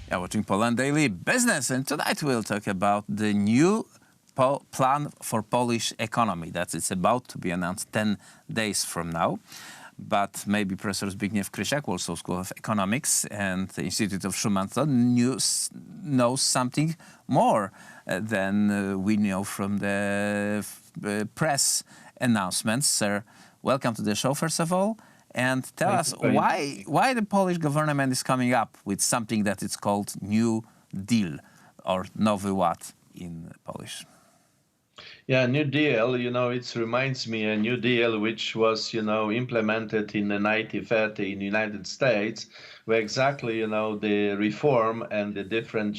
Yeah, watching Poland Daily Business, and tonight we'll talk about the new plan for Polish economy that is about to be announced 10 days from now. But maybe Professor Zbigniew Krysiak, Warsaw School of Economics and the Institute of Schumann knows something more than we know from the press announcements. Sir, welcome to the show, first of all. And tell us why the Polish government is coming up with something that is called New Deal, or Nowy Ład in Polish. Yeah, New Deal, it reminds me a New Deal which was, implemented in the 1930 in the United States, where exactly, the reform and the different,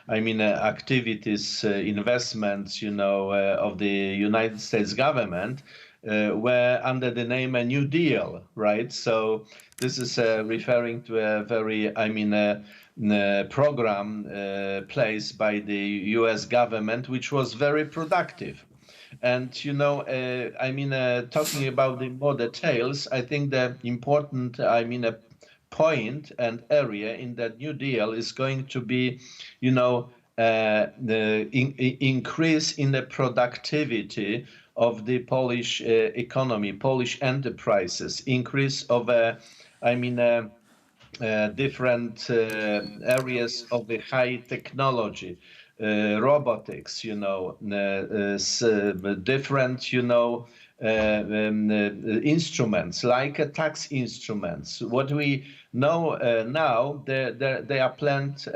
activities, investments, of the United States government were under the name a New Deal, right? So this is referring to a very, program placed by the U.S. government, which was very productive. And, talking about the more details, I think the important, a point and area in that New Deal is going to be, the increase in the productivity of the Polish economy, Polish enterprises, increase of, different areas of the high technology, robotics, different, instruments like tax instruments. What we know now, they are planned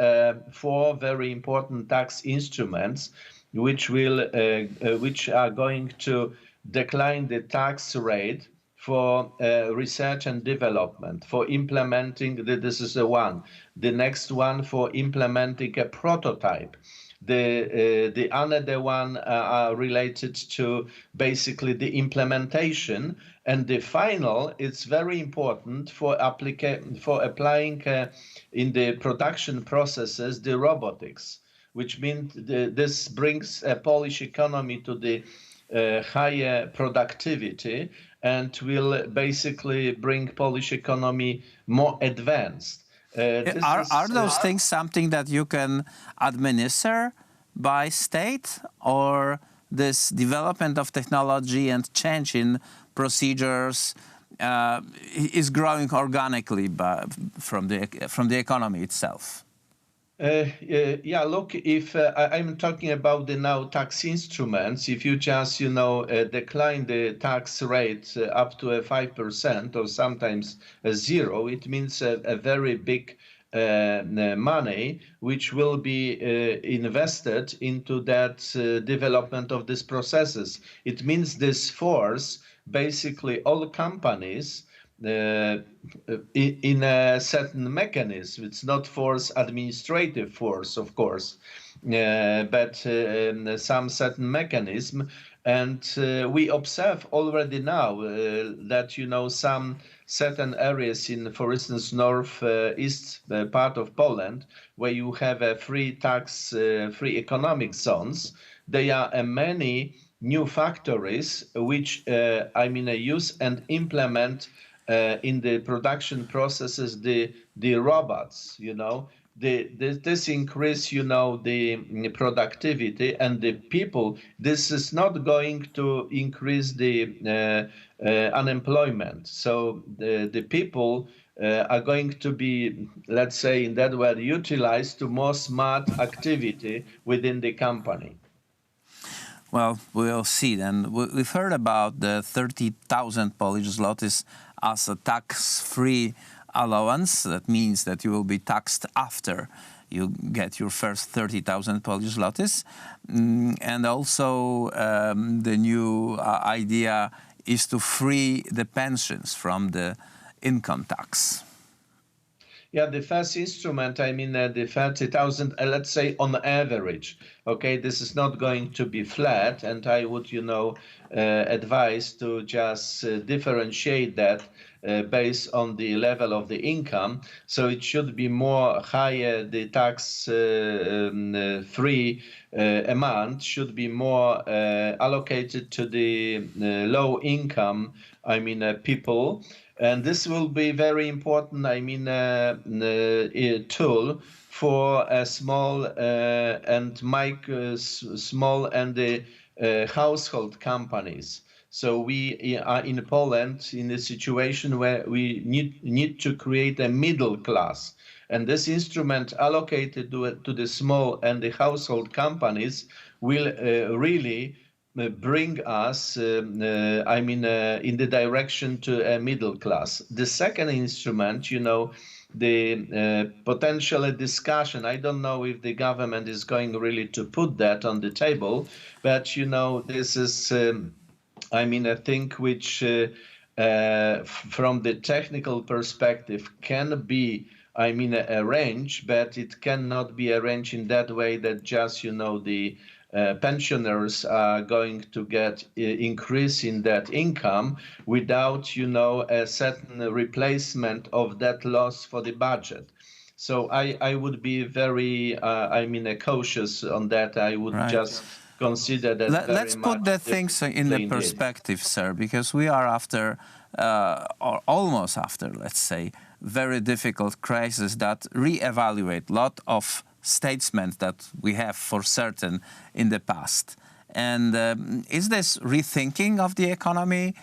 four very important tax instruments, which are going to decline the tax rate for research and development, for implementing, this is the one. The next one for implementing a prototype. The another one are related to basically the implementation, and the final, it's very important for applying in the production processes the robotics, which means this brings a Polish economy to the higher productivity and will basically bring Polish economy more advanced. Are those things something that you can administer by state, or this development of technology and change in procedures is growing organically from the economy itself? Yeah, look, if I'm talking about the now tax instruments, if you just, decline the tax rate up to a 5% or sometimes a zero, it means a very big money which will be invested into that development of these processes. It means this force basically all companies in a certain mechanism. It's not force, administrative force, of course, but some certain mechanism. And we observe already now that, some certain areas in, for instance, northeast part of Poland, where you have a free economic zones, there are many new factories which, use and implement in the production processes the robots, this increase, the productivity and the people. This is not going to increase the unemployment. So the people are going to be, let's say in that way, utilized to more smart activity within the company. Well, we'll see then. We've heard about the 30,000 Polish zlotys as a tax-free allowance. That means that you will be taxed after you get your first 30,000 Polish zlotys. And also the new idea is to free the pensions from the income tax. Yeah, the first instrument, the 30,000, let's say on average, okay, this is not going to be flat, and I would, advise to just differentiate that based on the level of the income. So it should be more higher, the tax free amount should be more allocated to the low income, people. And this will be very important, I mean, tool for small and household companies. So we are in Poland in a situation where we need to create a middle class. And this instrument allocated to the small and the household companies will really bring us, in the direction to a middle class. The second instrument, the potential discussion, I don't know if the government is going really to put that on the table, but, this is, a thing which, from the technical perspective, can be, arranged, but it cannot be arranged in that way that just, the pensioners are going to get increase in that income without, a certain replacement of that loss for the budget. So I would be very, cautious on that. I would just consider that very Let's put much the things in the indeed. perspective, sir, because we are after, or almost after, let's say, very difficult crisis that re-evaluate a lot of statements that we have for certain in the past. And is this rethinking of the economy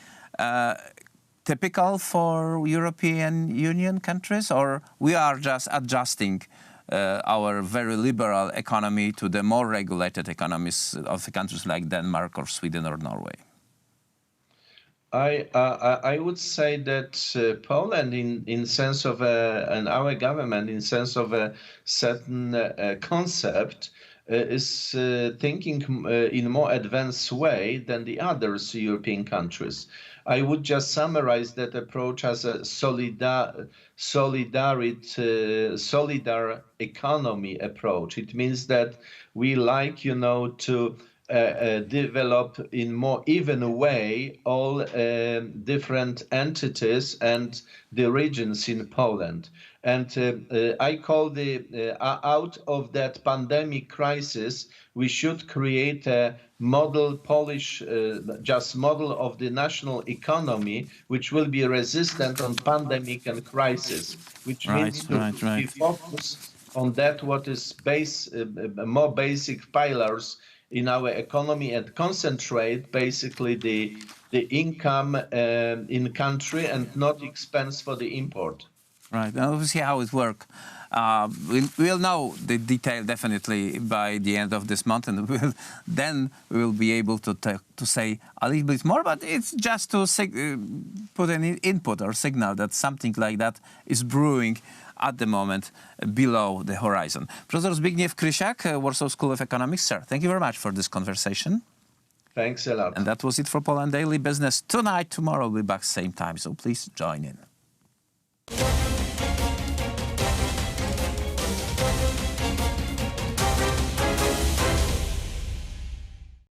typical for European Union countries, or we are just adjusting our very liberal economy to the more regulated economies of the countries like Denmark or Sweden or Norway? I would say that Poland, in sense of and our government, in sense of a certain concept, is thinking in a more advanced way than the other European countries. I would just summarize that approach as a solidar economy approach. It means that we like, to develop in more even way all different entities and the regions in Poland. And I call out of that pandemic crisis, we should create a model Polish, just model of the national economy, which will be resistant on pandemic and crisis, which means to focus on that what is more basic pillars in our economy and concentrate basically the income in country and not expense for the import. Right, and we'll see how it works. We'll know the detail definitely by the end of this month, and then we will be able to say a little bit more. But it's just to put an input or signal that something like that is brewing at the moment below the horizon. Professor Zbigniew Krysiak, Warsaw School of Economics. Sir, thank you very much for this conversation. Thanks a lot. And that was it for Poland Daily Business tonight. Tomorrow we'll be back same time, so please join in.